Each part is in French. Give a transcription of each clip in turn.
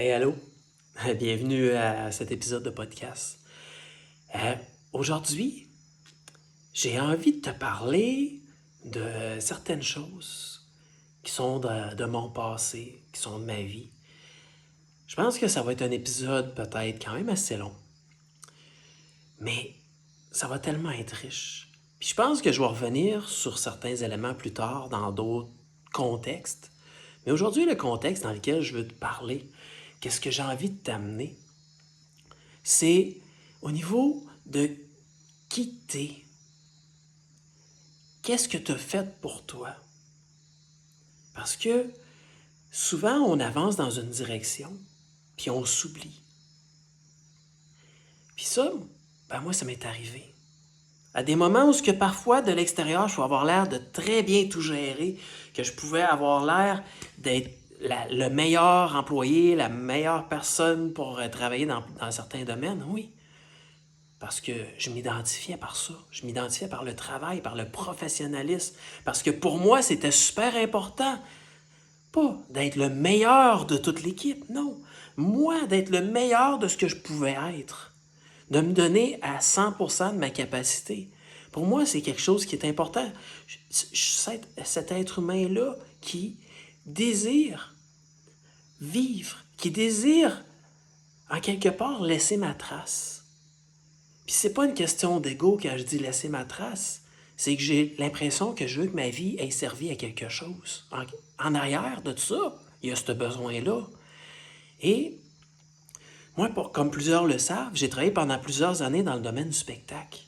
Hey, allô? Bienvenue à cet épisode de podcast. Euh, Aujourd'hui, j'ai envie de te parler de certaines choses qui sont de mon passé, qui sont de ma vie. Je pense que ça va être un épisode peut-être quand même assez long, mais ça va tellement être riche. Puis je pense que je vais revenir sur certains éléments plus tard dans d'autres contextes. Mais aujourd'hui, le contexte dans lequel je veux te parler, qu'est-ce que j'ai envie de t'amener, c'est au niveau de qui t'es. Qu'est-ce que tu as fait pour toi? Parce que souvent, on avance dans une direction, puis on s'oublie. Puis ça, moi, ça m'est arrivé. À des moments où ce que parfois, de l'extérieur, je pouvais avoir l'air de très bien tout gérer, que je pouvais avoir l'air d'être le meilleur employé, la meilleure personne pour travailler dans certains domaines, oui. Parce que je m'identifiais par ça. Je m'identifiais par le travail, par le professionnalisme. Parce que pour moi, c'était super important. Pas d'être le meilleur de toute l'équipe, non. Moi, d'être le meilleur de ce que je pouvais être. De me donner à 100% de ma capacité. Pour moi, c'est quelque chose qui est important. Cet être humain-là qui désire vivre, qui désire, en quelque part, laisser ma trace. Puis c'est pas une question d'ego quand je dis laisser ma trace. C'est que j'ai l'impression que je veux que ma vie ait servi à quelque chose. En arrière de tout ça, il y a ce besoin-là. Et moi, comme plusieurs le savent, j'ai travaillé pendant plusieurs années dans le domaine du spectacle.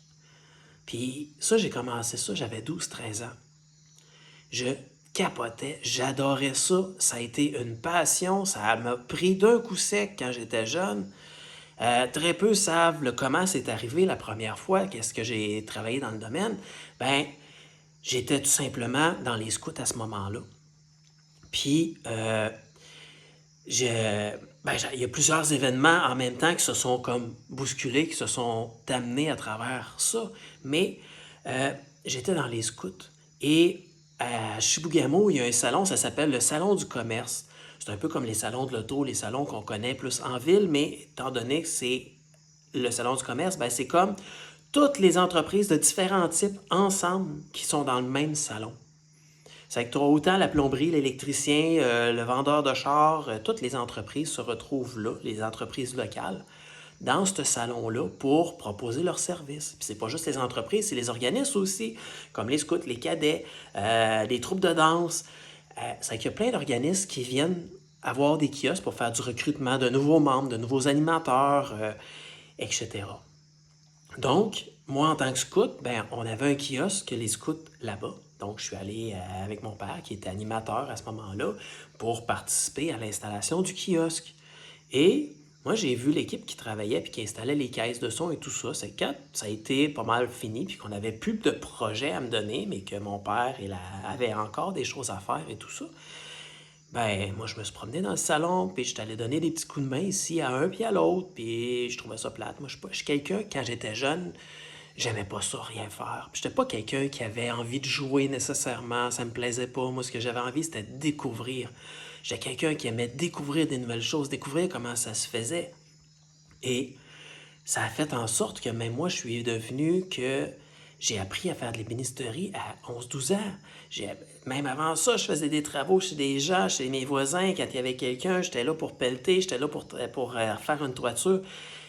Puis ça, j'ai commencé ça, j'avais 12-13 ans. Je capotais, j'adorais ça. Ça a été une passion, ça m'a pris d'un coup sec quand j'étais jeune. Très peu savent comment c'est arrivé la première fois, qu'est-ce que j'ai travaillé dans le domaine. Ben, j'étais tout simplement dans les scouts à ce moment-là. Puis, il y a plusieurs événements en même temps qui se sont comme bousculés, qui se sont amenés à travers ça. Mais j'étais dans les scouts. Et à Chibougamau, il y a un salon, ça s'appelle le Salon du commerce. C'est un peu comme les salons de l'auto, les salons qu'on connaît plus en ville, mais étant donné que c'est le Salon du commerce, c'est comme toutes les entreprises de différents types ensemble qui sont dans le même salon. C'est que tu as autant la plomberie, l'électricien, le vendeur de chars, toutes les entreprises se retrouvent là, les entreprises locales, dans ce salon-là pour proposer leurs services. Puis c'est pas juste les entreprises, c'est les organismes aussi, comme les scouts, les cadets, les troupes de danse. C'est qu'il y a plein d'organismes qui viennent avoir des kiosques pour faire du recrutement de nouveaux membres, de nouveaux animateurs, etc. Donc, moi, en tant que scout, on avait un kiosque, les scouts, là-bas. Donc, je suis allé avec mon père, qui était animateur à ce moment-là, pour participer à l'installation du kiosque. Et moi, j'ai vu l'équipe qui travaillait puis qui installait les caisses de son et tout ça. C'est quand ça a été pas mal fini puis qu'on n'avait plus de projets à me donner, mais que mon père avait encore des choses à faire et tout ça. Moi, je me suis promené dans le salon, puis je t'allais donner des petits coups de main ici à un puis à l'autre, puis je trouvais ça plate. Moi, je suis quelqu'un, quand j'étais jeune, j'aimais pas ça, rien faire. Puis j'étais pas quelqu'un qui avait envie de jouer nécessairement, ça me plaisait pas. Moi, ce que j'avais envie, c'était de découvrir. J'étais quelqu'un qui aimait découvrir des nouvelles choses, découvrir comment ça se faisait. Et ça a fait en sorte que même moi, je suis devenu que j'ai appris à faire de l'ébénisterie à 11-12 ans. Même avant ça, je faisais des travaux chez des gens, chez mes voisins. Quand il y avait quelqu'un, j'étais là pour pelleter, j'étais là pour faire une toiture.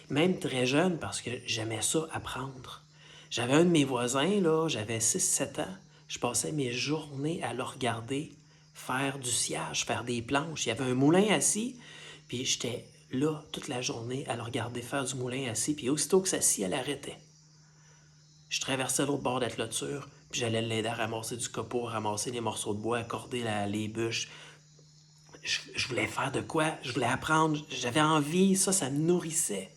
Même très jeune, parce que j'aimais ça, apprendre. J'avais un de mes voisins, là, j'avais 6-7 ans. Je passais mes journées à le regarder faire du sciage, faire des planches. Il y avait un moulin assis, puis j'étais là toute la journée à le regarder faire du moulin assis, puis aussitôt que ça scie, elle arrêtait. Je traversais l'autre bord de la clôture, puis j'allais l'aider à ramasser du copeau, à ramasser les morceaux de bois, à corder les bûches. Je voulais faire de quoi? Je voulais apprendre, j'avais envie, ça me nourrissait.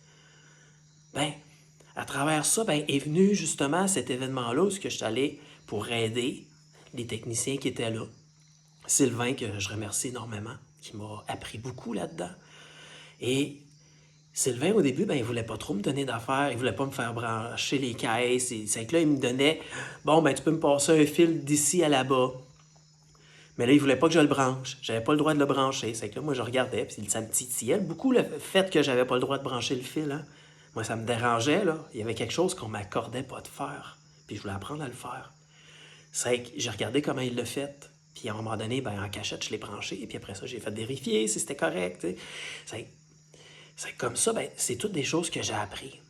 À travers ça, est venu justement cet événement-là où je suis allé pour aider les techniciens qui étaient là. Sylvain, que je remercie énormément, qui m'a appris beaucoup là-dedans. Et Sylvain, au début, il voulait pas trop me donner d'affaires, il voulait pas me faire brancher les caisses. C'est que là, il me donnait, tu peux me passer un fil d'ici à là-bas. Mais là, il voulait pas que je le branche. J'avais pas le droit de le brancher. C'est que là, moi, je regardais, puis ça me titillait. Beaucoup le fait que j'avais pas le droit de brancher le fil, hein. Moi, ça me dérangeait, là. Il y avait quelque chose qu'on m'accordait pas de faire. Puis je voulais apprendre à le faire. C'est que j'ai regardé comment il l'a fait. Puis à un moment donné, ben, en cachette, je l'ai branché. Et puis après ça, j'ai fait vérifier si c'était correct. Tu sais. C'est comme ça, ben, c'est toutes des choses que j'ai appris.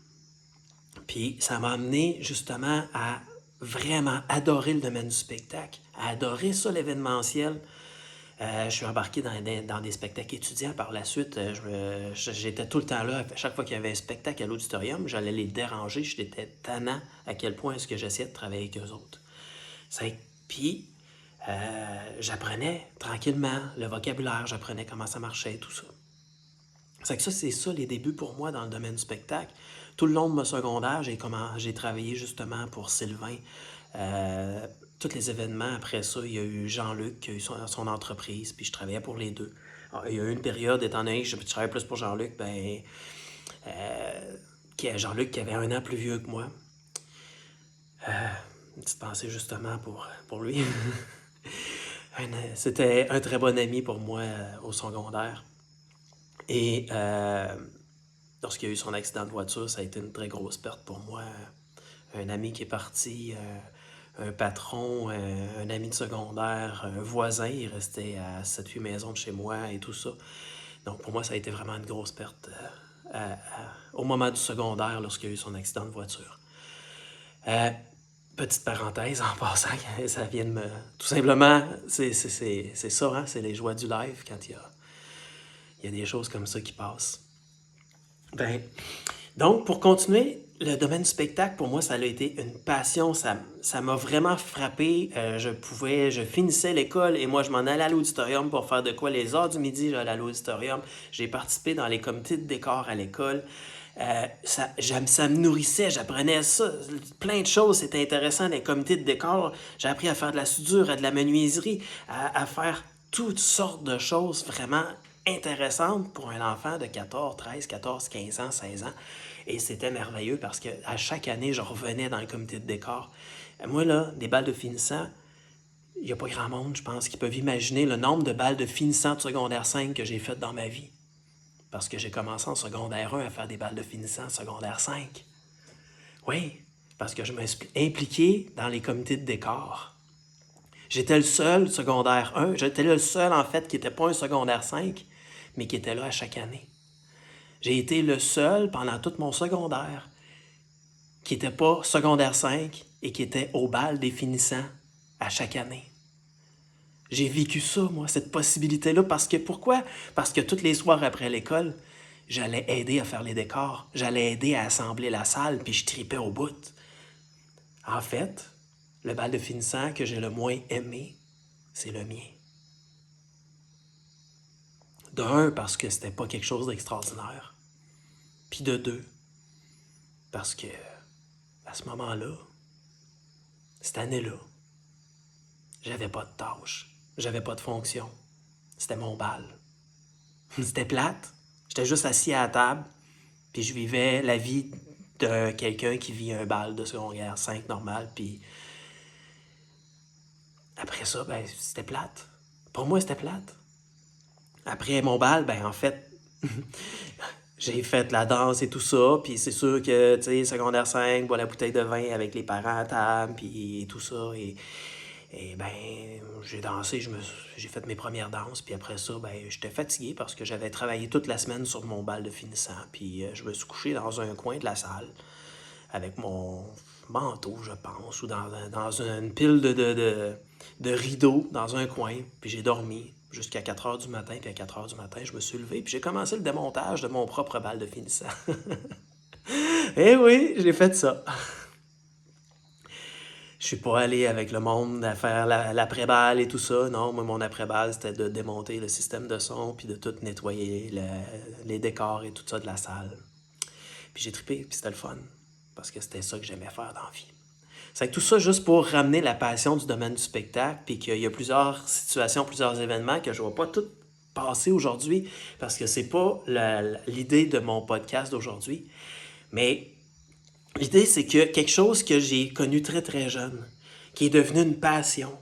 Puis ça m'a amené justement à vraiment adorer le domaine du spectacle, à adorer ça, l'événementiel. Je suis embarqué dans des spectacles étudiants par la suite. J'étais tout le temps là. Chaque fois qu'il y avait un spectacle à l'auditorium, j'allais les déranger. J'étais tannant à quel point est-ce que j'essayais de travailler avec eux autres. Puis, j'apprenais tranquillement le vocabulaire, j'apprenais comment ça marchait, tout ça. C'est ça les débuts pour moi dans le domaine du spectacle. Tout le long de mon secondaire, j'ai travaillé justement pour Sylvain. Tous les événements après ça, il y a eu Jean-Luc qui a eu son entreprise, puis je travaillais pour les deux. Alors, il y a eu une période, étant donné que je travaillais plus pour Jean-Luc, Jean-Luc qui avait 1 an plus vieux que moi. Une petite pensée justement pour lui. C'était un très bon ami pour moi au secondaire. Et lorsqu'il y a eu son accident de voiture, ça a été une très grosse perte pour moi. Un ami qui est parti, un patron, un ami de secondaire, un voisin, il restait à 7-8 maisons de chez moi et tout ça. Donc pour moi, ça a été vraiment une grosse perte au moment du secondaire lorsqu'il y a eu son accident de voiture. Petite parenthèse en passant, ça vient de me... Tout simplement, c'est ça, hein? C'est les joies du live quand il y a des choses comme ça qui passent. Donc, pour continuer, le domaine du spectacle, pour moi, ça a été une passion. Ça m'a vraiment frappé. Je finissais l'école et moi, je m'en allais à l'auditorium pour faire de quoi? Les heures du midi, j'allais à l'auditorium. J'ai participé dans les comités de décor à l'école. Ça me nourrissait, j'apprenais ça, plein de choses, c'était intéressant dans les comités de décor. J'ai appris à faire de la soudure, à de la menuiserie, à faire toutes sortes de choses vraiment intéressantes pour un enfant de 13, 14, 15 ans, 16 ans. Et c'était merveilleux parce qu'à chaque année, je revenais dans le comité de décor. Moi, là, des balles de finissant, il n'y a pas grand monde, je pense, qui peuvent imaginer le nombre de balles de finissant de secondaire 5 que j'ai faites dans ma vie. Parce que j'ai commencé en secondaire 1 à faire des balles de finissant en secondaire 5. Oui, parce que je me suis impliqué dans les comités de décor. J'étais le seul secondaire 1, j'étais le seul en fait qui n'était pas un secondaire 5, mais qui était là à chaque année. J'ai été le seul pendant tout mon secondaire qui n'était pas secondaire 5 et qui était au bal des finissants à chaque année. J'ai vécu ça, moi, cette possibilité-là. Pourquoi? Parce que tous les soirs après l'école, j'allais aider à faire les décors. J'allais aider à assembler la salle, puis je tripais au bout. En fait, le bal de finissant que j'ai le moins aimé, c'est le mien. De 1, parce que c'était pas quelque chose d'extraordinaire. Puis de 2, parce que à ce moment-là, cette année-là, j'avais pas de tâche. J'avais pas de fonction. C'était mon bal. C'était plate. J'étais juste assis à la table, puis je vivais la vie de quelqu'un qui vit un bal de secondaire 5 normal, puis après ça, c'était plate. Pour moi, c'était plate. Après mon bal, en fait, j'ai fait la danse et tout ça, puis c'est sûr que, tu sais, secondaire 5, boire la bouteille de vin avec les parents à table, puis tout ça, et j'ai dansé, j'ai fait mes premières danses, puis après ça, j'étais fatigué parce que j'avais travaillé toute la semaine sur mon bal de finissant, puis je me suis couché dans un coin de la salle avec mon manteau, je pense, ou dans une pile de rideaux dans un coin, puis j'ai dormi jusqu'à 4 heures du matin, puis à 4 heures du matin, je me suis levé, puis j'ai commencé le démontage de mon propre bal de finissant. Eh oui, j'ai fait ça. Je suis pas allé avec le monde à faire l'après-balle et tout ça. Non, moi, mon après-balle, c'était de démonter le système de son puis de tout nettoyer les décors et tout ça de la salle. Puis j'ai trippé, puis c'était le fun. Parce que c'était ça que j'aimais faire dans la vie. C'est que tout ça juste pour ramener la passion du domaine du spectacle, puis qu'il y a plusieurs situations, plusieurs événements que je ne vais pas tout passer aujourd'hui, parce que c'est pas l'idée de mon podcast d'aujourd'hui. Mais l'idée, c'est que quelque chose que j'ai connu très, très jeune, qui est devenu une passion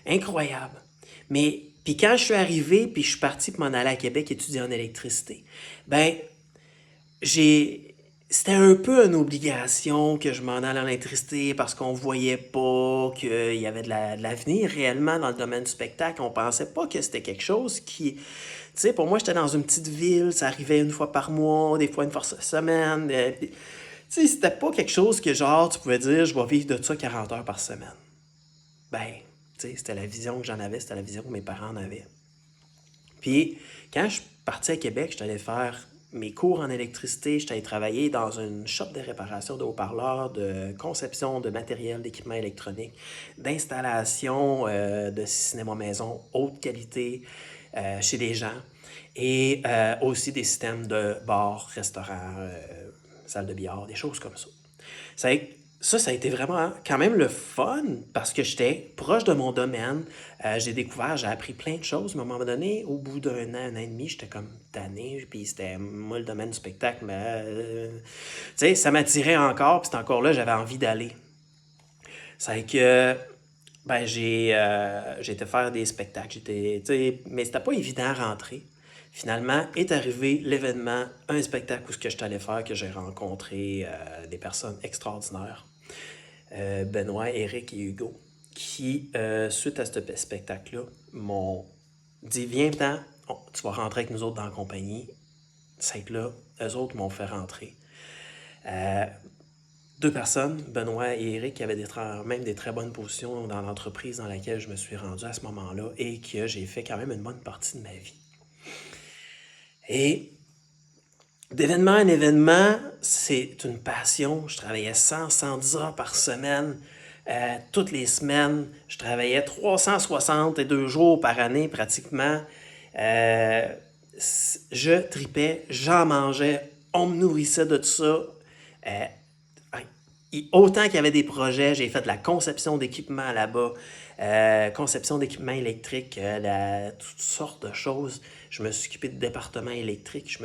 incroyable, Mais, puis quand je suis arrivé, puis je suis parti pour m'en aller à Québec étudier en électricité, ben, c'était un peu une obligation que je m'en aille en électricité parce qu'on voyait pas qu'il y avait de l'avenir réellement dans le domaine du spectacle. On pensait pas que c'était quelque chose qui... Tu sais, pour moi, j'étais dans une petite ville, ça arrivait une fois par mois, des fois une fois par semaine. Tu sais, c'était pas quelque chose que genre, tu pouvais dire, je vais vivre de ça 40 heures par semaine. Ben, tu sais, c'était la vision que j'en avais, c'était la vision que mes parents en avaient. Puis, quand je suis parti à Québec, je suis allé faire mes cours en électricité, je suis allé travailler dans une shop de réparation de haut-parleurs, de conception de matériel, d'équipement électronique, d'installation de cinéma maison haute qualité chez des gens et aussi des systèmes de bars, restaurants, salles de billard, des choses comme ça. Ça, ça a été vraiment quand même le fun parce que j'étais proche de mon domaine. J'ai découvert, j'ai appris plein de choses. Mais à un moment donné, au bout d'un an et demi, j'étais comme tanné. Puis c'était moi le domaine du spectacle, mais tu sais, ça m'attirait encore. Puis c'était encore là, j'avais envie d'aller. C'est que ben, j'ai été faire des spectacles. Mais c'était pas évident à rentrer. Finalement, est arrivé l'événement, un spectacle où ce que je t'allais faire, que j'ai rencontré des personnes extraordinaires. Benoît, Eric et Hugo, qui, suite à ce spectacle-là, m'ont dit viens-t'en, tu vas rentrer avec nous autres dans la compagnie. C'est que là, eux autres m'ont fait rentrer. Deux personnes, Benoît et Eric, qui avaient même des très bonnes positions dans l'entreprise dans laquelle je me suis rendu à ce moment-là et que j'ai fait quand même une bonne partie de ma vie. Et d'événement en événement, c'est une passion. Je travaillais 110 heures par semaine. Toutes les semaines, je travaillais 362 jours par année pratiquement. Euh, je tripais, j'en mangeais, on me nourrissait de tout ça. Euh, Autant qu'il y avait des projets, j'ai fait de la conception d'équipements là-bas, conception d'équipements électriques, toutes sortes de choses. Je me suis occupé de département électrique,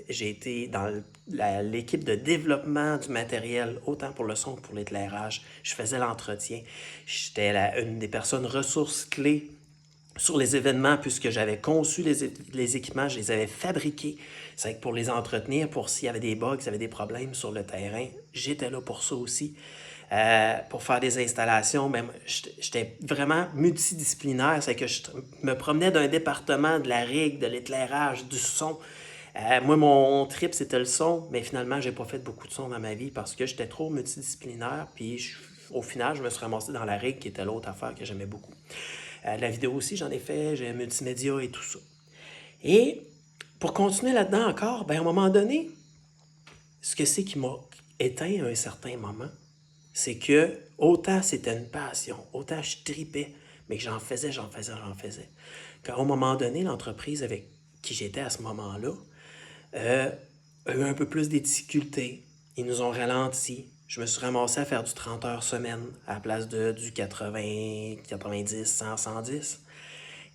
j'ai été dans l'équipe de développement du matériel, autant pour le son que pour l'éclairage. Je faisais l'entretien. J'étais une des personnes ressources clés sur les événements, puisque j'avais conçu les équipements, je les avais fabriqués. C'est que pour les entretenir, pour s'il y avait des bugs, s'il y avait des problèmes sur le terrain, j'étais là pour ça aussi. Pour faire des installations, même, j'étais vraiment multidisciplinaire. C'est que je me promenais d'un département de la rig, de l'éclairage, du son. Moi, mon trip, c'était le son, mais finalement, j'ai pas fait beaucoup de son dans ma vie parce que j'étais trop multidisciplinaire. Puis, au final, je me suis ramassé dans la rig, qui était l'autre affaire que j'aimais beaucoup. La vidéo aussi, j'en ai fait, j'ai multimédia et tout ça. Et pour continuer là-dedans encore, ben, à un moment donné, ce que c'est qui m'a éteint à un certain moment, c'est que autant c'était une passion, autant je tripais, mais que j'en faisais. Qu'à un moment donné, l'entreprise avec qui j'étais à ce moment-là a eu un peu plus des difficultés. Ils nous ont ralenti. Je me suis ramassé à faire du 30 heures semaine à la place du 80, 90, 100, 110.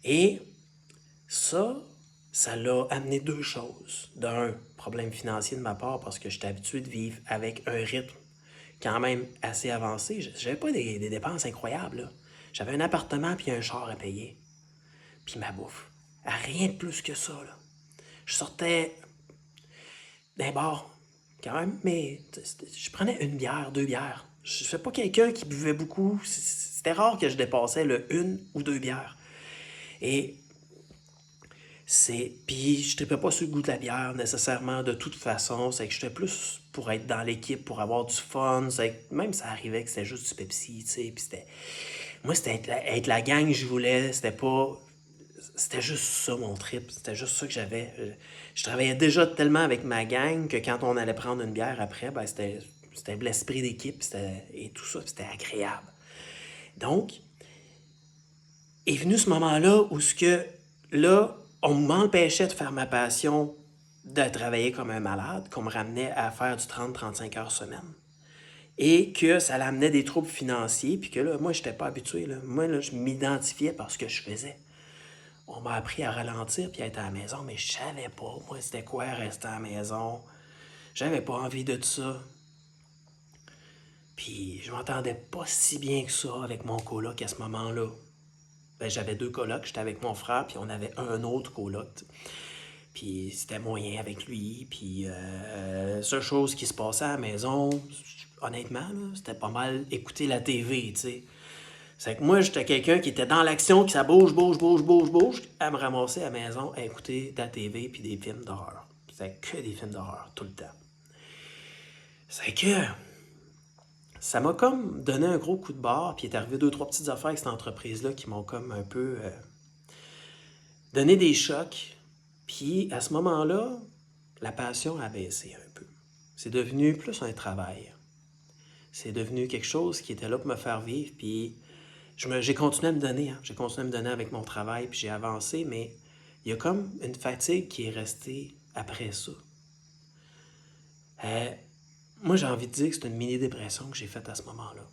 Et ça l'a amené deux choses. D'un, problème financier de ma part parce que j'étais habitué de vivre avec un rythme quand même assez avancé. J'avais pas des dépenses incroyables, là. J'avais un appartement puis un char à payer. Puis ma bouffe. Rien de plus que ça, là. Je sortais d'un bar, quand même, mais je prenais une bière, deux bières. Je ne suis pas quelqu'un qui buvait beaucoup. C'était rare que je dépassais le une ou deux bières. Et puis je tripais pas sur le goût de la bière nécessairement de toute façon. C'est que j'étais plus pour être dans l'équipe, pour avoir du fun. Même ça arrivait que c'était juste du Pepsi, tu sais. Puis moi, c'était être la gang que je voulais. C'était juste ça mon trip. C'était juste ça que j'avais. Je travaillais déjà tellement avec ma gang que quand on allait prendre une bière après, ben c'était l'esprit d'équipe et tout ça. C'était agréable. Donc, est venu ce moment-là où là, on m'empêchait de faire ma passion de travailler comme un malade, qu'on me ramenait à faire du 30-35 heures semaine. Et que ça l'amenait des troubles financiers, puis que là, moi, je n'étais pas habitué. Là. Moi, là, je m'identifiais par ce que je faisais. On m'a appris à ralentir puis à être à la maison, mais je savais pas, moi, c'était quoi rester à la maison. J'avais pas envie de ça. Puis je m'entendais pas si bien que ça avec mon coloc à ce moment-là. ben, j'avais deux colocs, j'étais avec mon frère, puis on avait un autre coloc. Puis c'était moyen avec lui. Puis seule chose qui se passait à la maison, honnêtement, là, c'était pas mal écouter la TV, tu sais. C'est que moi, j'étais quelqu'un qui était dans l'action, que ça bouge, bouge, bouge, bouge, bouge, à me ramasser à la maison, à écouter de la TV puis des films d'horreur. C'était que des films d'horreur, tout le temps. C'est que ça m'a comme donné un gros coup de barre, puis il est arrivé deux, trois petites affaires avec cette entreprise-là qui m'ont comme un peu donné des chocs. Puis à ce moment-là, la passion a baissé un peu. C'est devenu plus un travail. C'est devenu quelque chose qui était là pour me faire vivre, puis j'ai continué à me donner. Hein. J'ai continué à me donner avec mon travail, puis j'ai avancé, mais il y a comme une fatigue qui est restée après ça. Euh, Moi, j'ai envie de dire que c'est une mini-dépression que j'ai faite à ce moment-là.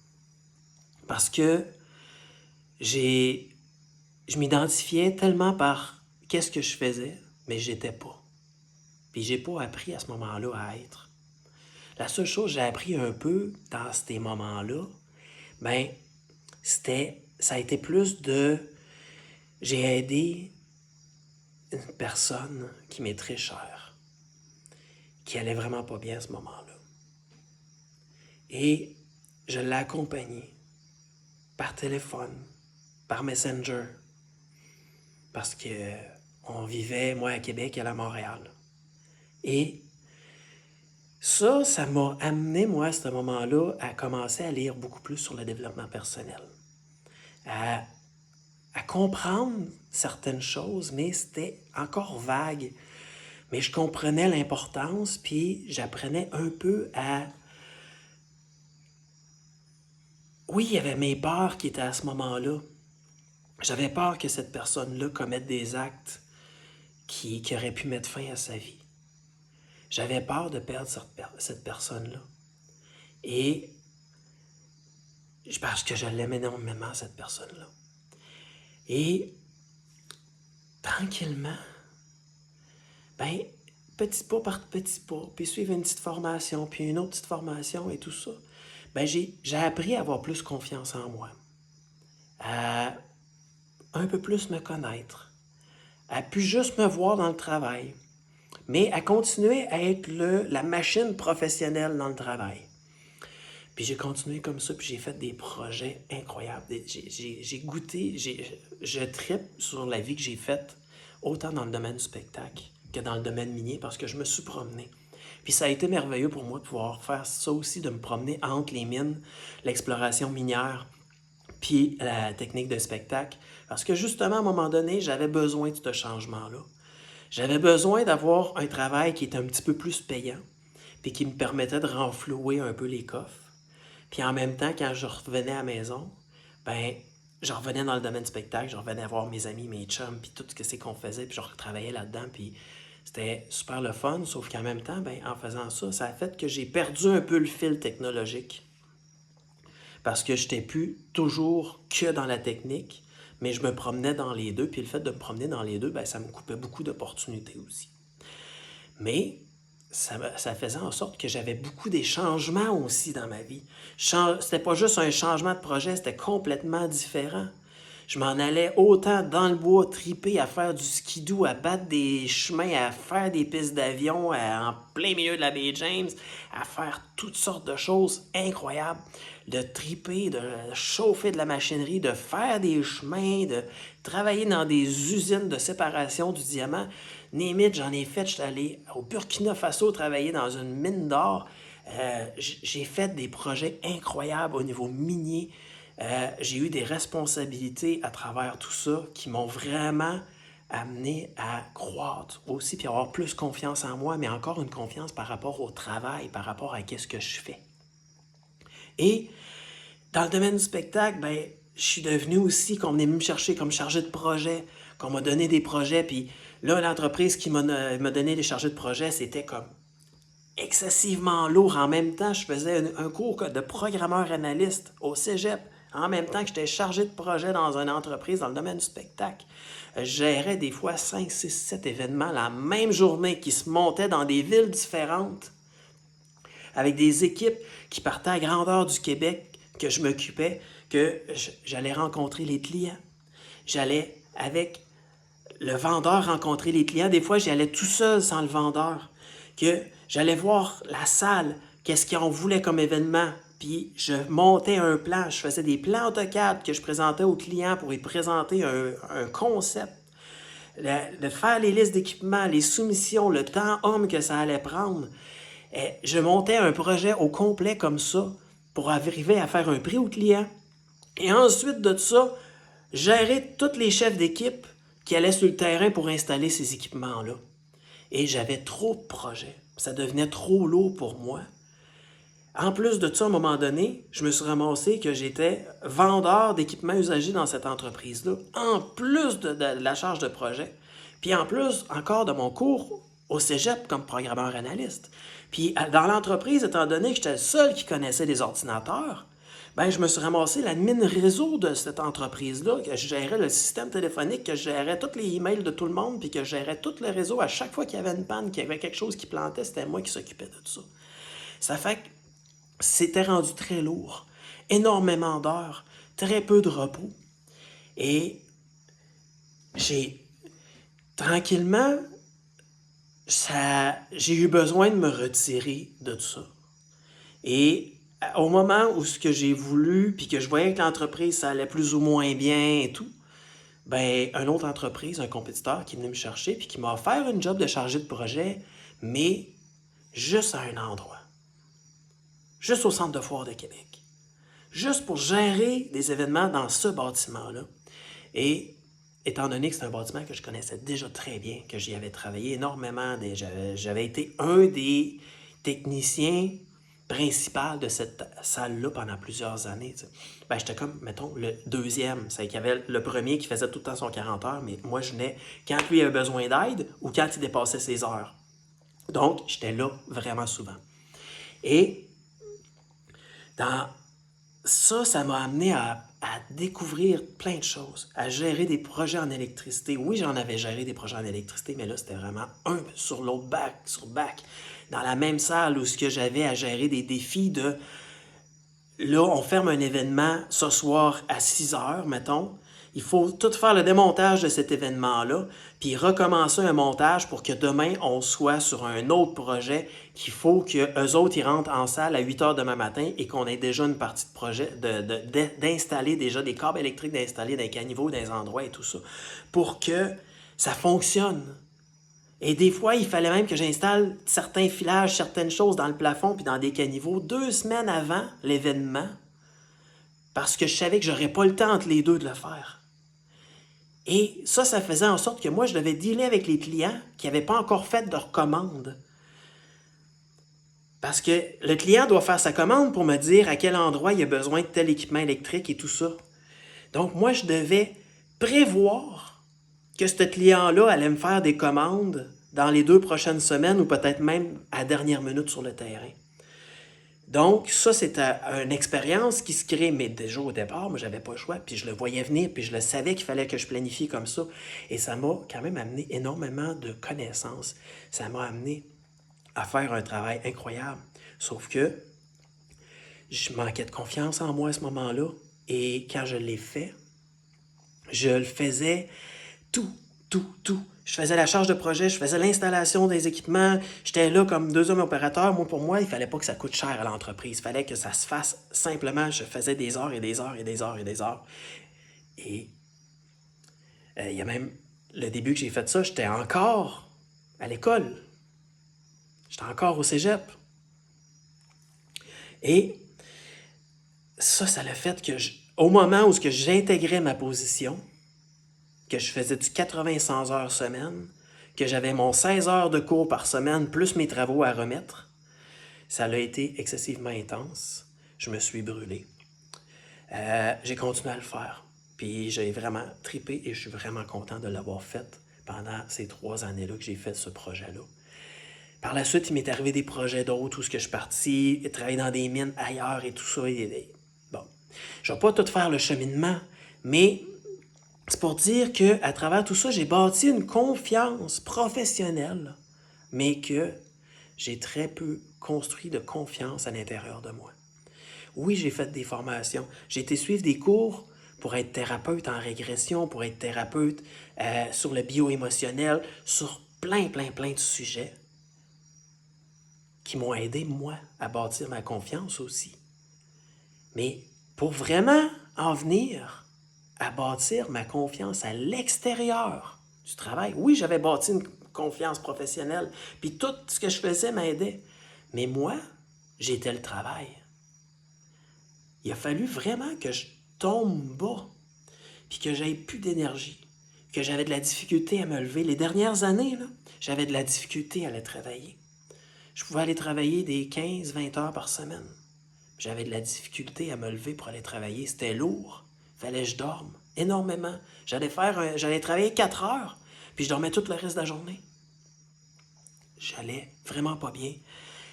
Parce que je m'identifiais tellement par qu'est-ce que je faisais, mais j'étais pas. Puis j'ai pas appris à ce moment-là à être. La seule chose que j'ai appris un peu dans ces moments-là, ben, ça a été plus de, j'ai aidé une personne qui m'est très chère, qui allait vraiment pas bien à ce moment-là. Et je l'ai accompagnée par téléphone, par Messenger, parce que on vivait, moi à Québec, elle à Montréal. Et ça m'a amené, moi, à ce moment-là, à commencer à lire beaucoup plus sur le développement personnel. À comprendre certaines choses, mais c'était encore vague. Mais je comprenais l'importance, puis j'apprenais un peu à... Oui, il y avait mes peurs qui étaient à ce moment-là. J'avais peur que cette personne-là commette des actes qui auraient pu mettre fin à sa vie. J'avais peur de perdre cette personne-là. Et parce que je l'aime énormément, cette personne-là. Et tranquillement, ben, petit pas par petit pas, puis suivre une petite formation, puis une autre petite formation et tout ça, ben, j'ai appris à avoir plus confiance en moi, à un peu plus me connaître, à plus juste me voir dans le travail, mais à continuer à être la machine professionnelle dans le travail. Puis j'ai continué comme ça, puis j'ai fait des projets incroyables. J'ai goûté, je tripe sur la vie que j'ai faite, autant dans le domaine du spectacle que dans le domaine minier, parce que je me suis promené. Puis ça a été merveilleux pour moi de pouvoir faire ça aussi, de me promener entre les mines, l'exploration minière, puis la technique de spectacle. Parce que justement, à un moment donné, j'avais besoin de ce changement-là. J'avais besoin d'avoir un travail qui était un petit peu plus payant, puis qui me permettait de renflouer un peu les coffres. Puis en même temps, quand je revenais à la maison, ben, je revenais dans le domaine du spectacle, je revenais voir mes amis, mes chums, puis tout ce que c'est qu'on faisait, puis je retravaillais là-dedans, puis c'était super le fun, sauf qu'en même temps, ben, en faisant ça, ça a fait que j'ai perdu un peu le fil technologique. Parce que je n'étais plus toujours que dans la technique, mais je me promenais dans les deux, puis le fait de me promener dans les deux, ben, ça me coupait beaucoup d'opportunités aussi. Mais ça faisait en sorte que j'avais beaucoup des changements aussi dans ma vie. C'était pas juste un changement de projet, c'était complètement différent. Je m'en allais autant dans le bois, triper, à faire du skidoo, à battre des chemins, à faire des pistes d'avion en plein milieu de la baie James, à faire toutes sortes de choses incroyables. De triper, de chauffer de la machinerie, de faire des chemins, de travailler dans des usines de séparation du diamant. Némite, j'en ai fait, je suis allé au Burkina Faso travailler dans une mine d'or. J'ai fait des projets incroyables au niveau minier. J'ai eu des responsabilités à travers tout ça qui m'ont vraiment amené à croître aussi, puis avoir plus confiance en moi, mais encore une confiance par rapport au travail, par rapport à qu'est-ce que je fais. Et dans le domaine du spectacle, ben, je suis devenu aussi qu'on venait me chercher comme chargé de projet, qu'on m'a donné des projets, puis là, l'entreprise qui m'a donné les chargés de projet, c'était comme excessivement lourd. En même temps, je faisais un cours de programmeur analyste au cégep, en même temps que j'étais chargé de projet dans une entreprise dans le domaine du spectacle. Je gérais des fois 5, 6, 7 événements la même journée qui se montaient dans des villes différentes, avec des équipes qui partaient à grandeur du Québec, que je m'occupais, que j'allais rencontrer les clients. j'allais avec le vendeur rencontrer les clients. Des fois, j'y allais tout seul sans le vendeur. Que j'allais voir la salle, qu'est-ce qu'on voulait comme événement. Puis je montais un plan, je faisais des plans AutoCAD que je présentais aux clients pour y présenter un concept. De faire les listes d'équipements, les soumissions, le temps homme que ça allait prendre. Je montais un projet au complet comme ça pour arriver à faire un prix au client. Et ensuite de ça, gérer tous les chefs d'équipe qui allaient sur le terrain pour installer ces équipements-là. Et j'avais trop de projets. Ça devenait trop lourd pour moi. En plus de ça, à un moment donné, je me suis ramassé que j'étais vendeur d'équipements usagés dans cette entreprise-là, en plus de la charge de projet. Puis en plus, encore de mon cours au cégep comme programmeur analyste. Puis dans l'entreprise, étant donné que j'étais le seul qui connaissait les ordinateurs, ben, je me suis ramassé l'admin réseau de cette entreprise-là, que je gérais le système téléphonique, que je gérais tous les emails de tout le monde, puis que je gérais tout le réseau. À chaque fois qu'il y avait une panne, qu'il y avait quelque chose qui plantait, c'était moi qui s'occupais de tout ça. Ça fait que c'était rendu très lourd. Énormément d'heures, très peu de repos. Et tranquillement, j'ai eu besoin de me retirer de tout ça. Et au moment où ce que j'ai voulu, puis que je voyais que l'entreprise, ça allait plus ou moins bien et tout, ben, une autre entreprise, un compétiteur qui est venu me chercher, puis qui m'a offert une job de chargé de projet, mais juste à un endroit. Juste au centre de foire de Québec. Juste pour gérer des événements dans ce bâtiment-là. Et étant donné que c'est un bâtiment que je connaissais déjà très bien, que j'y avais travaillé énormément, j'avais été un des techniciens principal de cette salle-là pendant plusieurs années. Ben, j'étais comme, mettons, le deuxième. C'est qu'il y avait le premier qui faisait tout le temps son 40 heures, mais moi, je venais quand lui avait besoin d'aide ou quand il dépassait ses heures. Donc, j'étais là vraiment souvent. Et dans ça m'a amené à découvrir plein de choses, à gérer des projets en électricité. Oui, j'en avais géré des projets en électricité, mais là, c'était vraiment un sur l'autre, back sur back. Dans la même salle où ce que j'avais à gérer des défis de... Là, on ferme un événement ce soir à 6 heures, mettons. Il faut tout faire le démontage de cet événement-là, puis recommencer un montage pour que demain, on soit sur un autre projet qu'il faut qu'eux autres, ils rentrent en salle à 8 heures demain matin et qu'on ait déjà une partie de projet, d'installer déjà des câbles électriques, d'installer des caniveaux, des endroits et tout ça, pour que ça fonctionne. Et des fois, il fallait même que j'installe certains filages, certaines choses dans le plafond puis dans des caniveaux 2 semaines avant l'événement, parce que je savais que j'aurais pas le temps entre les deux de le faire. Et ça faisait en sorte que moi, je devais dealer avec les clients qui n'avaient pas encore fait leur commande. Parce que le client doit faire sa commande pour me dire à quel endroit il a besoin de tel équipement électrique et tout ça. Donc, moi, je devais prévoir que ce client-là allait me faire des commandes dans les 2 prochaines semaines ou peut-être même à dernière minute sur le terrain. Donc, ça, c'était une expérience qui se crée, mais déjà au départ, moi, j'avais pas le choix, puis je le voyais venir, puis je le savais qu'il fallait que je planifie comme ça. Et ça m'a quand même amené énormément de connaissances. Ça m'a amené à faire un travail incroyable. Sauf que je manquais de confiance en moi à ce moment-là. Et quand je l'ai fait, je le faisais tout. Je faisais la charge de projet, je faisais l'installation des équipements. J'étais là comme deuxième opérateur. Moi, pour moi, il ne fallait pas que ça coûte cher à l'entreprise. Il fallait que ça se fasse simplement. Je faisais des heures et des heures et des heures et des heures. Et il y a même le début que j'ai fait ça, j'étais encore à l'école. J'étais encore au cégep. Et ça l'a fait que, au moment où j'intégrais ma position, que je faisais du 80-100 heures semaine, que j'avais mon 16 heures de cours par semaine, plus mes travaux à remettre, ça a été excessivement intense. Je me suis brûlé. J'ai continué à le faire. Puis j'ai vraiment trippé et je suis vraiment content de l'avoir fait pendant ces 3 années-là que j'ai fait ce projet-là. Par la suite, il m'est arrivé des projets d'autres où je suis parti, travailler dans des mines ailleurs et tout ça. Bon, je ne vais pas tout faire le cheminement, mais c'est pour dire qu'à travers tout ça, j'ai bâti une confiance professionnelle, mais que j'ai très peu construit de confiance à l'intérieur de moi. Oui, j'ai fait des formations. J'ai été suivre des cours pour être thérapeute en régression, pour être thérapeute sur le bio-émotionnel, sur plein de sujets qui m'ont aidé, moi, à bâtir ma confiance aussi. Mais pour vraiment en venir à bâtir ma confiance à l'extérieur du travail, oui, j'avais bâti une confiance professionnelle, puis tout ce que je faisais m'aidait. Mais moi, j'étais le travail. Il a fallu vraiment que je tombe bas, puis que j'aie plus d'énergie, que j'avais de la difficulté à me lever. Les dernières années, là, j'avais de la difficulté à aller travailler. Je pouvais aller travailler des 15-20 heures par semaine. J'avais de la difficulté à me lever pour aller travailler. C'était lourd. Fallait que je dorme énormément. J'allais travailler 4 heures, puis je dormais tout le reste de la journée. J'allais vraiment pas bien.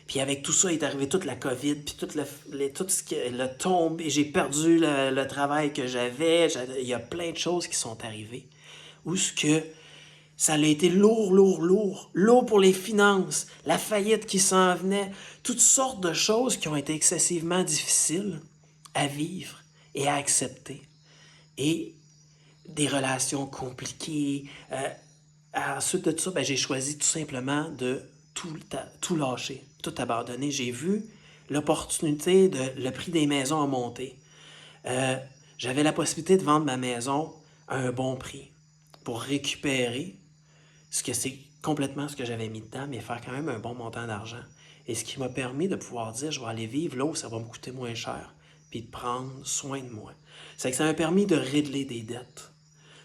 Puis avec tout ça est arrivé toute la COVID, puis tout le tombe, et j'ai perdu le travail que j'avais. Il y a plein de choses qui sont arrivées. Où ce que ça a été lourd pour les finances, la faillite qui s'en venait, toutes sortes de choses qui ont été excessivement difficiles à vivre et à accepter. Et des relations compliquées. Ensuite de ça, j'ai choisi tout simplement de tout lâcher, tout abandonner. J'ai vu l'opportunité, le prix des maisons a monté. J'avais la possibilité de vendre ma maison à un bon prix pour récupérer c'est complètement ce que j'avais mis dedans, mais faire quand même un bon montant d'argent. Et ce qui m'a permis de pouvoir dire, je vais aller vivre là où ça va me coûter moins cher, puis de prendre soin de moi. C'est que ça m'a permis de régler des dettes,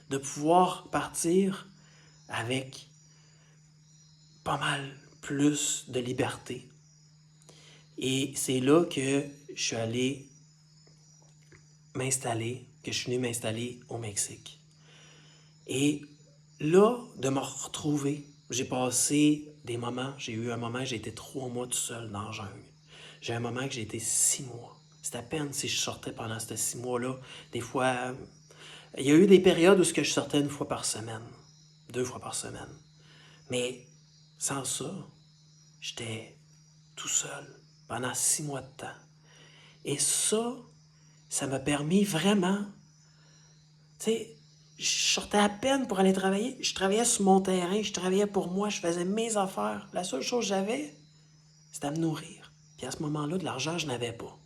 de pouvoir partir avec pas mal plus de liberté. Et c'est là que je suis allé que je suis venu m'installer au Mexique. Et là, de me retrouver, j'ai passé des moments, j'ai eu un moment, j'ai été 3 mois tout seul dans la jungle. J'ai un moment que j'ai été 6 mois. C'est à peine si je sortais pendant ces 6 mois-là. Des fois, il y a eu des périodes où je sortais 1 fois par semaine, 2 fois par semaine. Mais sans ça, j'étais tout seul pendant 6 mois de temps. Et ça m'a permis vraiment, tu sais, je sortais à peine pour aller travailler. Je travaillais sur mon terrain, je travaillais pour moi, je faisais mes affaires. La seule chose que j'avais, c'était à me nourrir. Puis à ce moment-là, de l'argent, je n'avais pas.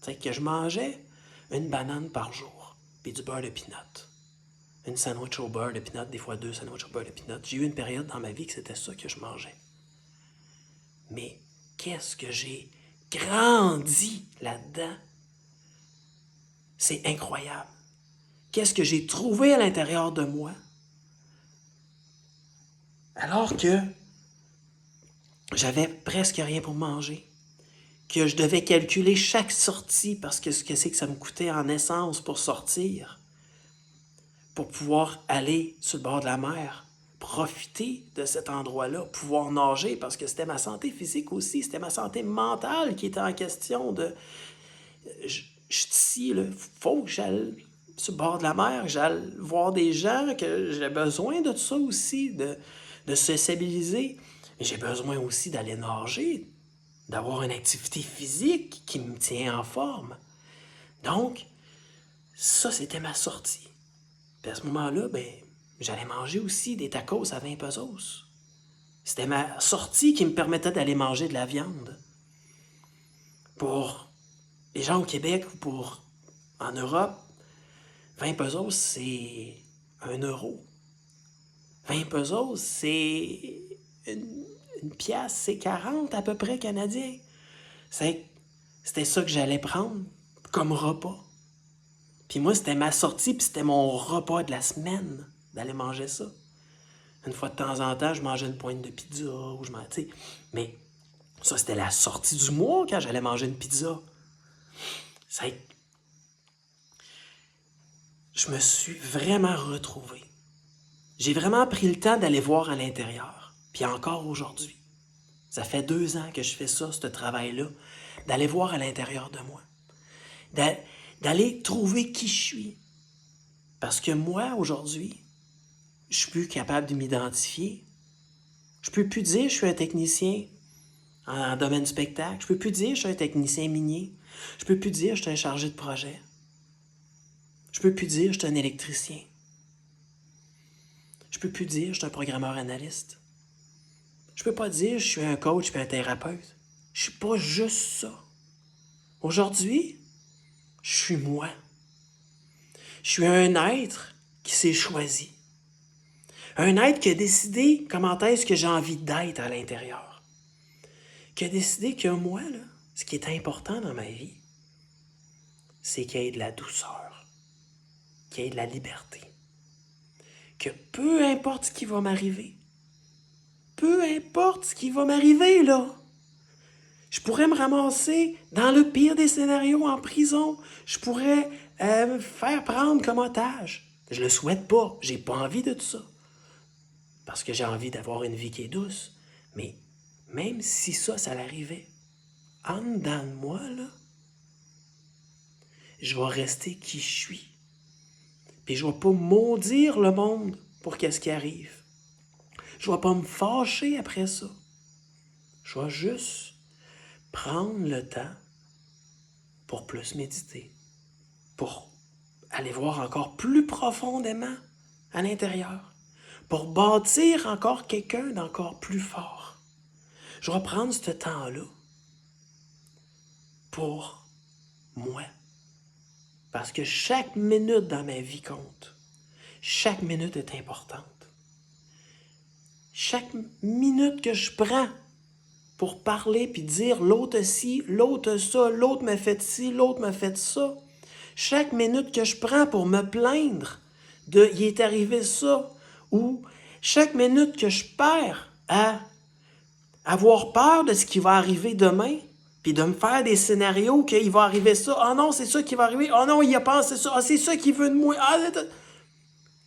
Tu sais, que je mangeais une banane par jour, puis du beurre de pinot. Une sandwich au beurre de pinot, des fois 2 sandwichs au beurre de pinot. J'ai eu une période dans ma vie que c'était ça que je mangeais. Mais qu'est-ce que j'ai grandi là-dedans? C'est incroyable. Qu'est-ce que j'ai trouvé à l'intérieur de moi? Alors que j'avais presque rien pour manger, que je devais calculer chaque sortie parce que ce que c'est que ça me coûtait en essence pour sortir, pour pouvoir aller sur le bord de la mer, profiter de cet endroit-là, pouvoir nager parce que c'était ma santé physique aussi, c'était ma santé mentale qui était en question de... Je suis ici, il faut que j'aille sur le bord de la mer, que j'aille voir des gens, que j'ai besoin de tout ça aussi, de sociabiliser. Mais j'ai besoin aussi d'aller nager, d'avoir une activité physique qui me tient en forme. Donc, ça, c'était ma sortie. Puis à ce moment-là, j'allais manger aussi des tacos à 20 pesos. C'était ma sortie qui me permettait d'aller manger de la viande. Pour les gens au Québec ou en Europe, 20 pesos, c'est 1 euro. 20 pesos, c'est une pièce, c'est 40 à peu près canadiens. C'était ça que j'allais prendre comme repas. Puis moi, c'était ma sortie, puis c'était mon repas de la semaine, d'aller manger ça. Une fois de temps en temps, je mangeais une pointe de pizza, ou mais ça, c'était la sortie du mois quand j'allais manger une pizza. Je me suis vraiment retrouvé. J'ai vraiment pris le temps d'aller voir à l'intérieur. Puis encore aujourd'hui. Ça fait 2 ans que je fais ça, ce travail-là. D'aller voir à l'intérieur de moi. D'aller trouver qui je suis. Parce que moi, aujourd'hui, je suis plus capable de m'identifier. Je peux plus dire que je suis un technicien en domaine du spectacle. Je peux plus dire que je suis un technicien minier. Je peux plus dire que je suis un chargé de projet. Je peux plus dire je suis un électricien. Je peux plus dire je suis un programmeur analyste. Je peux pas dire je suis un coach et un thérapeute. Je suis pas juste ça. Aujourd'hui, je suis moi. Je suis un être qui s'est choisi. Un être qui a décidé comment est-ce que j'ai envie d'être à l'intérieur. Qui a décidé que moi, là, ce qui est important dans ma vie, c'est qu'il y ait de la douceur, qu'il y ait de la liberté. Que peu importe ce qui va m'arriver, là, je pourrais me ramasser dans le pire des scénarios en prison. Je pourrais me faire prendre comme otage. Je le souhaite pas. J'ai pas envie de tout ça. Parce que j'ai envie d'avoir une vie qui est douce. Mais même si ça l'arrivait, en dedans de moi, là, je vais rester qui je suis. Puis je vais pas maudire le monde pour qu'est-ce qui arrive. Je vais pas me fâcher après ça. Je vais juste prendre le temps pour plus méditer, pour aller voir encore plus profondément à l'intérieur, pour bâtir encore quelqu'un d'encore plus fort. Je vais prendre ce temps-là pour moi. Parce que chaque minute dans ma vie compte. Chaque minute est importante. Chaque minute que je prends pour parler puis dire l'autre ci, l'autre ça, l'autre m'a fait ci, l'autre m'a fait ça. Chaque minute que je prends pour me plaindre de « il est arrivé ça » ou chaque minute que je perds à avoir peur de ce qui va arriver demain puis de me faire des scénarios qu'il va arriver ça. « Ah non, c'est ça qui va arriver. Ah non, il a pensé ça. Ah, c'est ça qu'il veut de moi. »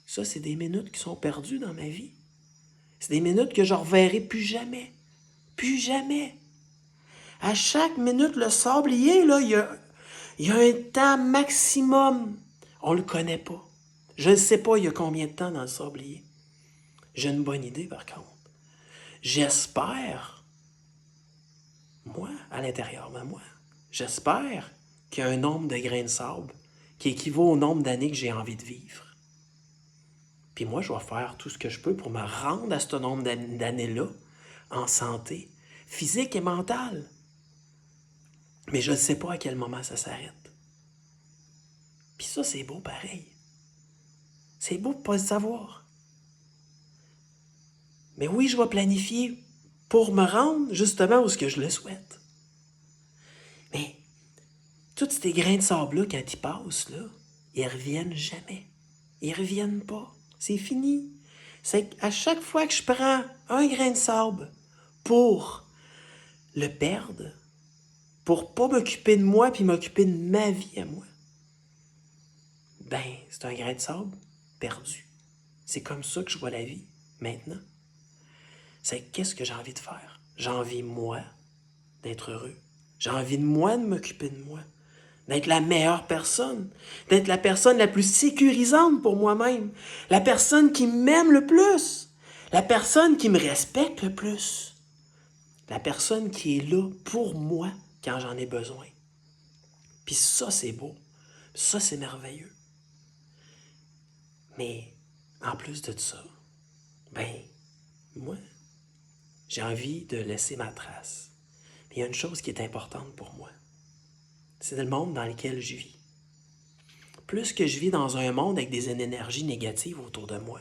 Ça, c'est des minutes qui sont perdues dans ma vie. C'est des minutes que je ne reverrai plus jamais. Plus jamais. À chaque minute, le sablier, là, il y a un temps maximum. On ne le connaît pas. Je ne sais pas il y a combien de temps dans le sablier. J'ai une bonne idée, par contre. J'espère, moi, à l'intérieur de moi, j'espère qu'il y a un nombre de grains de sable qui équivaut au nombre d'années que j'ai envie de vivre. Puis moi, je vais faire tout ce que je peux pour me rendre à ce nombre d'années-là en santé, physique et mentale. Mais je ne sais pas à quel moment ça s'arrête. Puis ça, c'est beau pareil. C'est beau de ne pas le savoir. Mais oui, je vais planifier pour me rendre justement où ce que je le souhaite. Mais tous ces grains de sable-là, quand ils passent, là, ils reviennent jamais. Ils reviennent pas. C'est fini. C'est qu'à chaque fois que je prends un grain de sable pour le perdre, pour pas m'occuper de moi puis m'occuper de ma vie à moi, ben, c'est un grain de sable perdu. C'est comme ça que je vois la vie, maintenant. C'est qu'est-ce que j'ai envie de faire? J'ai envie, moi, d'être heureux. J'ai envie de moi de m'occuper de moi. D'être la meilleure personne. D'être la personne la plus sécurisante pour moi-même. La personne qui m'aime le plus. La personne qui me respecte le plus. La personne qui est là pour moi quand j'en ai besoin. Puis ça, c'est beau. Ça, c'est merveilleux. Mais, en plus de ça, ben, moi, j'ai envie de laisser ma trace. Mais il y a une chose qui est importante pour moi. C'est le monde dans lequel je vis. Plus que je vis dans un monde avec des énergies négatives autour de moi,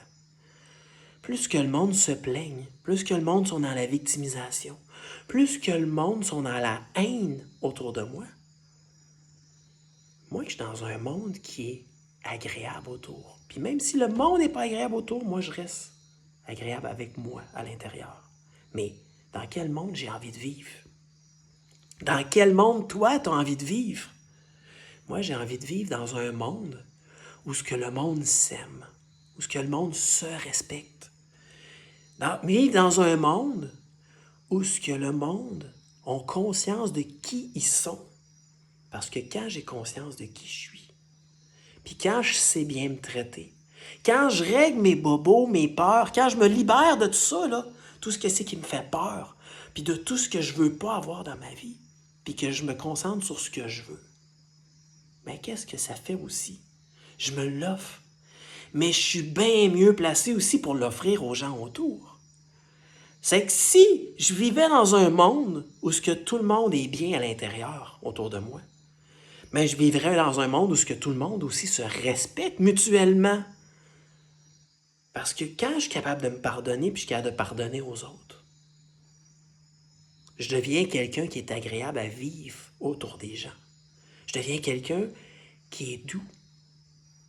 plus que le monde se plaigne, plus que le monde sont dans la victimisation, plus que le monde sont dans la haine autour de moi, moi, je suis dans un monde qui est agréable autour. Puis même si le monde n'est pas agréable autour, moi, je reste agréable avec moi à l'intérieur. Mais dans quel monde j'ai envie de vivre? Dans quel monde, toi, tu as envie de vivre? Moi, j'ai envie de vivre dans un monde où ce que le monde s'aime, où ce que le monde se respecte. Vivre dans un monde où ce que le monde ont conscience de qui ils sont. Parce que quand j'ai conscience de qui je suis, puis quand je sais bien me traiter, quand je règle mes bobos, mes peurs, quand je me libère de tout ça, là, tout ce que c'est qui me fait peur, puis de tout ce que je veux pas avoir dans ma vie, puis que je me concentre sur ce que je veux, bien, qu'est-ce que ça fait aussi? Je me l'offre. Mais je suis bien mieux placé aussi pour l'offrir aux gens autour. C'est que si je vivais dans un monde où ce que tout le monde est bien à l'intérieur autour de moi, mais je vivrais dans un monde où ce que tout le monde aussi se respecte mutuellement. Parce que quand je suis capable de me pardonner puis je suis capable de pardonner aux autres, je deviens quelqu'un qui est agréable à vivre autour des gens. Je deviens quelqu'un qui est doux,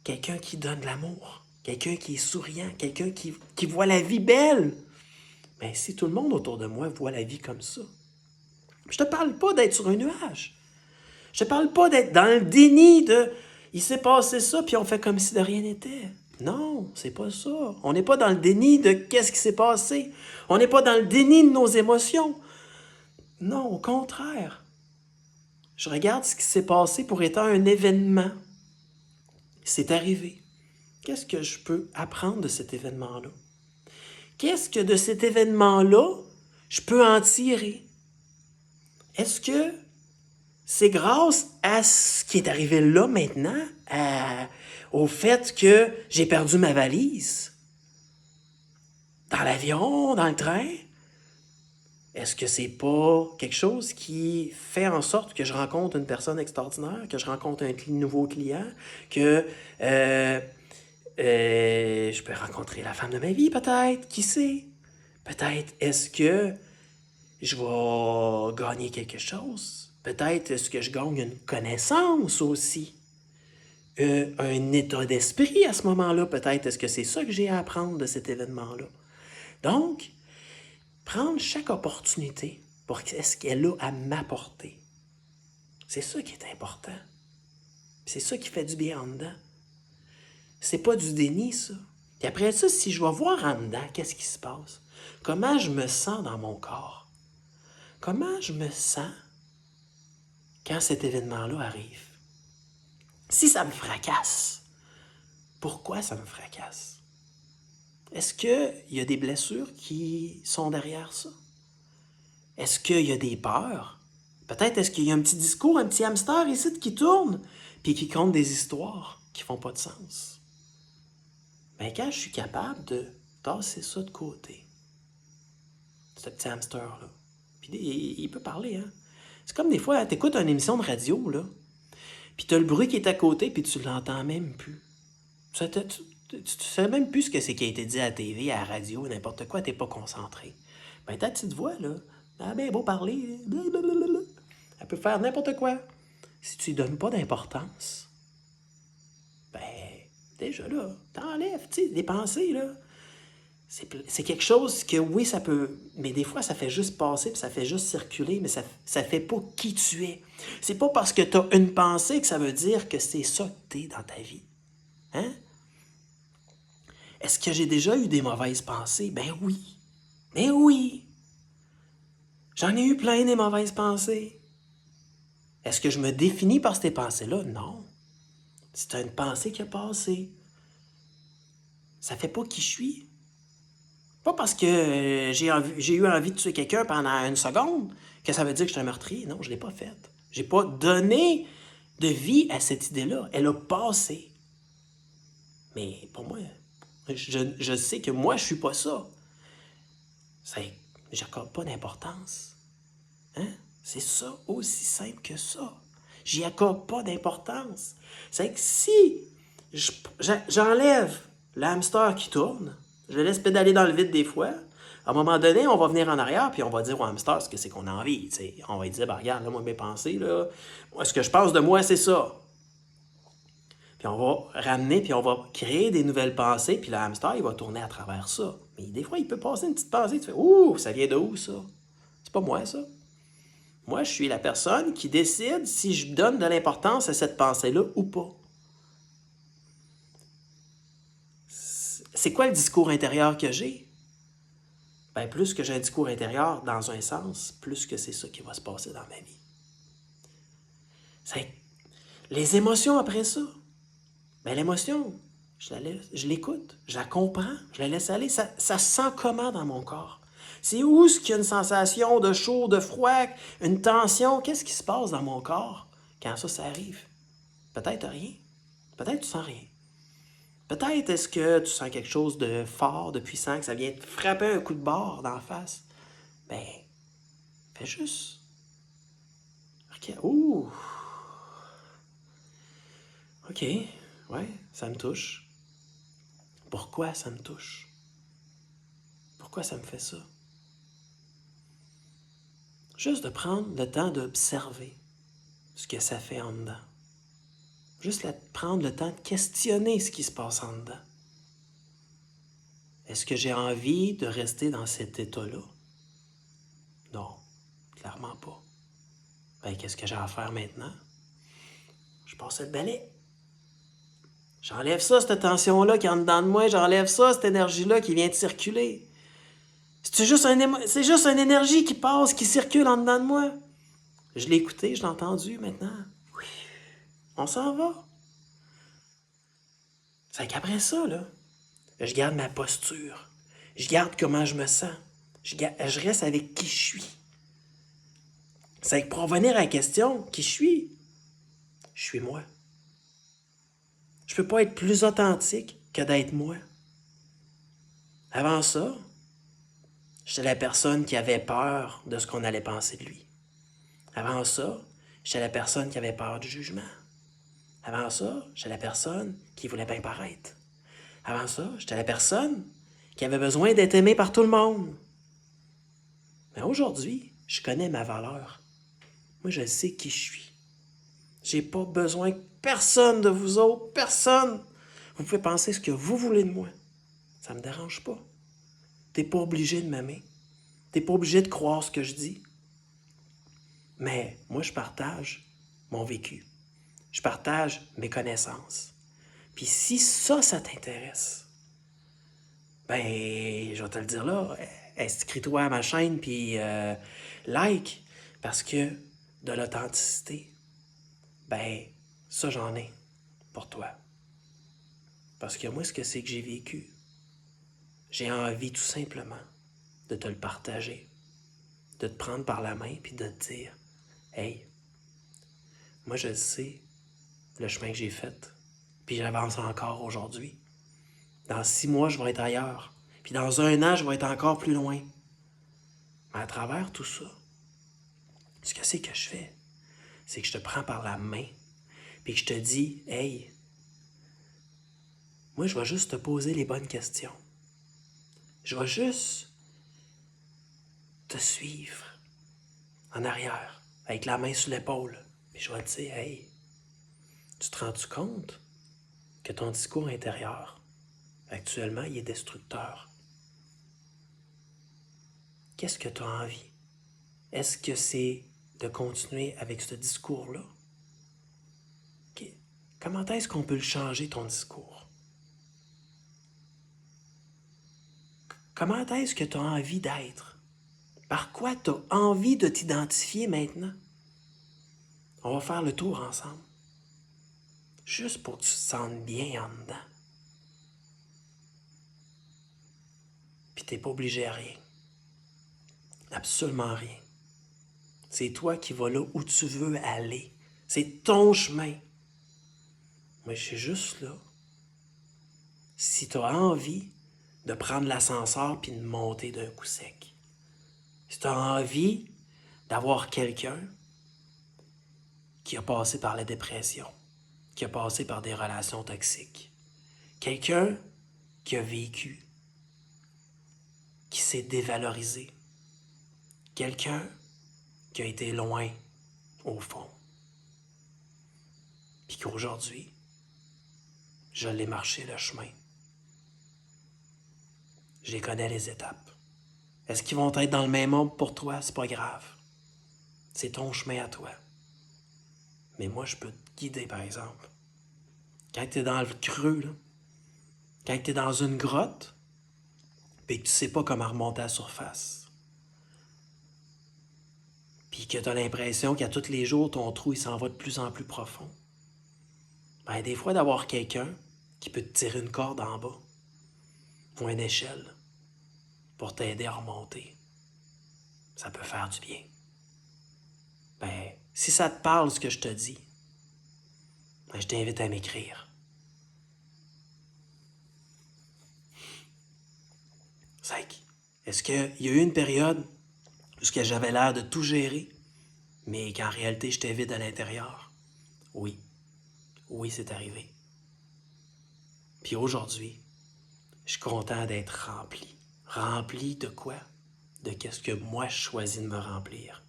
quelqu'un qui donne de l'amour, quelqu'un qui est souriant, quelqu'un qui voit la vie belle. Mais si tout le monde autour de moi voit la vie comme ça, je te parle pas d'être sur un nuage. Je te parle pas d'être dans le déni de « il s'est passé ça, puis on fait comme si de rien n'était ». Non, c'est pas ça. On n'est pas dans le déni de qu'est-ce qui s'est passé. On n'est pas dans le déni de nos émotions. Non, au contraire. Je regarde ce qui s'est passé pour étant un événement. C'est arrivé. Qu'est-ce que je peux apprendre de cet événement-là? Qu'est-ce que de cet événement-là, je peux en tirer? Est-ce que c'est grâce à ce qui est arrivé là maintenant, au fait que j'ai perdu ma valise? Dans l'avion, dans le train? Est-ce que c'est pas quelque chose qui fait en sorte que je rencontre une personne extraordinaire, que je rencontre un nouveau client, que je peux rencontrer la femme de ma vie peut-être, qui sait? Peut-être est-ce que je vais gagner quelque chose? Peut-être est-ce que je gagne une connaissance aussi? Un état d'esprit à ce moment-là, peut-être est-ce que c'est ça que j'ai à apprendre de cet événement-là? Donc, prendre chaque opportunité pour ce qu'elle a à m'apporter. C'est ça qui est important. C'est ça qui fait du bien en dedans. C'est pas du déni, ça. Et après ça, si je vais voir en dedans, qu'est-ce qui se passe? Comment je me sens dans mon corps? Comment je me sens quand cet événement-là arrive? Si ça me fracasse, pourquoi ça me fracasse? Est-ce qu'il y a des blessures qui sont derrière ça? Est-ce qu'il y a des peurs? Peut-être est-ce qu'il y a un petit discours, un petit hamster ici qui tourne, puis qui compte des histoires qui font pas de sens. Mais quand je suis capable de tasser ça de côté, ce petit hamster-là, puis il peut parler, hein? C'est comme des fois, tu écoutes une émission de radio, là, puis tu as le bruit qui est à côté, puis tu l'entends même plus. Tu ne sais même plus ce que c'est qui a été dit à la TV, à la radio, n'importe quoi, tu n'es pas concentré. Ben, ta petite voix, là, elle a bien beau parler, blablabla, elle peut faire n'importe quoi. Si tu lui donnes pas d'importance, ben, déjà là, t'enlèves, tu sais, des pensées, là. C'est quelque chose que, oui, ça peut... Mais des fois, ça fait juste passer, puis ça fait juste circuler, mais ça fait pas qui tu es. C'est pas parce que tu as une pensée que ça veut dire que c'est ça que tu es dans ta vie. Hein? Est-ce que j'ai déjà eu des mauvaises pensées? Ben oui. Ben oui. J'en ai eu plein des mauvaises pensées. Est-ce que je me définis par ces pensées-là? Non. C'est une pensée qui a passé. Ça fait pas qui je suis. Pas parce que j'ai eu envie de tuer quelqu'un pendant une seconde que ça veut dire que je suis un meurtrier. Non, je ne l'ai pas fait. J'ai pas donné de vie à cette idée-là. Elle a passé. Mais pour moi, je sais que moi, je suis pas ça. J'accorde pas d'importance. Hein? C'est ça, aussi simple que ça. J'y accorde pas d'importance. C'est que si j'enlève le hamster qui tourne, je le laisse pédaler dans le vide des fois, à un moment donné, on va venir en arrière puis on va dire au hamster ce que c'est qu'on a envie. T'sais. On va lui dire, ben, regarde, là, moi, mes pensées, là, moi, ce que je pense de moi, c'est ça. Puis on va ramener, puis on va créer des nouvelles pensées, puis le hamster, il va tourner à travers ça. Mais des fois, il peut passer une petite pensée, tu fais, ouh, ça vient de où, ça? C'est pas moi, ça. Moi, je suis la personne qui décide si je donne de l'importance à cette pensée-là ou pas. C'est quoi le discours intérieur que j'ai? Ben, plus que j'ai un discours intérieur dans un sens, plus que c'est ça qui va se passer dans ma vie. C'est les émotions après ça. Ben, l'émotion, je l'écoute, je la comprends, je la laisse aller. Ça se sent comment dans mon corps? C'est où ce qu'il y a une sensation de chaud, de froid, une tension? Qu'est-ce qui se passe dans mon corps quand ça arrive? Peut-être rien. Peut-être tu sens rien. Peut-être est-ce que tu sens quelque chose de fort, de puissant, que ça vient te frapper un coup de barre d'en face. Ben, fais juste. OK. Ouh! OK. Ouais, ça me touche. Pourquoi ça me touche? Pourquoi ça me fait ça? Juste de prendre le temps d'observer ce que ça fait en dedans. Juste prendre le temps de questionner ce qui se passe en dedans. Est-ce que j'ai envie de rester dans cet état-là? Non, clairement pas. Ben, qu'est-ce que j'ai à faire maintenant? Je passe le balai. J'enlève ça, cette tension-là qui est en dedans de moi. J'enlève ça, cette énergie-là qui vient de circuler. C'est juste une énergie qui passe, qui circule en dedans de moi. Je l'ai écouté, je l'ai entendu maintenant. Oui, on s'en va. C'est qu'après ça, là, je garde ma posture. Je garde comment je me sens. Je reste avec qui je suis. C'est que pour revenir à la question, qui je suis moi. Je peux pas être plus authentique que d'être moi. Avant ça, j'étais la personne qui avait peur de ce qu'on allait penser de lui. Avant ça, j'étais la personne qui avait peur du jugement. Avant ça, j'étais la personne qui voulait bien paraître. Avant ça, j'étais la personne qui avait besoin d'être aimée par tout le monde. Mais aujourd'hui, je connais ma valeur. Moi, je sais qui je suis. J'ai pas besoin de personne de vous autres, personne. Vous pouvez penser ce que vous voulez de moi. Ça me dérange pas. T'es pas obligé de m'aimer. T'es pas obligé de croire ce que je dis. Mais moi, je partage mon vécu. Je partage mes connaissances. Puis si ça t'intéresse, ben, je vais te le dire là, inscris-toi à ma chaîne, puis like, parce que de l'authenticité, ben, ça j'en ai pour toi. Parce que moi, ce que c'est que j'ai vécu, j'ai envie tout simplement de te le partager, de te prendre par la main, puis de te dire, hey, moi je sais le chemin que j'ai fait, puis j'avance encore aujourd'hui. Dans 6 mois, je vais être ailleurs. Puis dans 1 an, je vais être encore plus loin. Mais à travers tout ça, ce que c'est que je fais, c'est que je te prends par la main, puis que je te dis, hey, moi, je vais juste te poser les bonnes questions. Je vais juste te suivre en arrière, avec la main sur l'épaule. Puis je vais te dire, hey, tu te rends-tu compte que ton discours intérieur, actuellement, il est destructeur? Qu'est-ce que tu as envie? Est-ce que c'est de continuer avec ce discours-là? Comment est-ce qu'on peut le changer, ton discours? Comment est-ce que tu as envie d'être? Par quoi tu as envie de t'identifier maintenant? On va faire le tour ensemble. Juste pour que tu te sentes bien en dedans. Puis t'es pas obligé à rien. Absolument rien. C'est toi qui vas là où tu veux aller. C'est ton chemin. Moi, je suis juste là. Si tu as envie de prendre l'ascenseur puis de monter d'un coup sec. Si tu as envie d'avoir quelqu'un qui a passé par la dépression, qui a passé par des relations toxiques, quelqu'un qui a vécu, qui s'est dévalorisé, quelqu'un qui a été loin au fond, puis qu'aujourd'hui, je l'ai marché le chemin. Je les connais les étapes. Est-ce qu'ils vont être dans le même ordre pour toi? C'est pas grave. C'est ton chemin à toi. Mais moi, je peux te guider, par exemple. Quand tu es dans le creux, là, quand tu es dans une grotte, puis que tu sais pas comment remonter à la surface, puis que tu as l'impression qu'à tous les jours, ton trou, il s'en va de plus en plus profond, ben des fois, d'avoir quelqu'un qui peut te tirer une corde en bas, ou une échelle, pour t'aider à remonter, ça peut faire du bien. Ben, si ça te parle, ce que je te dis, ben, je t'invite à m'écrire. Zach, est-ce qu'il y a eu une période où j'avais l'air de tout gérer, mais qu'en réalité, j'étais vide à l'intérieur? Oui. Oui, c'est arrivé. Puis aujourd'hui, je suis content d'être rempli. Rempli de quoi? De qu'est-ce que moi, je choisis de me remplir.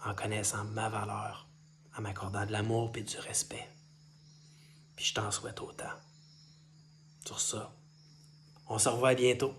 En connaissant ma valeur, en m'accordant de l'amour et du respect. Puis je t'en souhaite autant. Sur ça, on se revoit bientôt.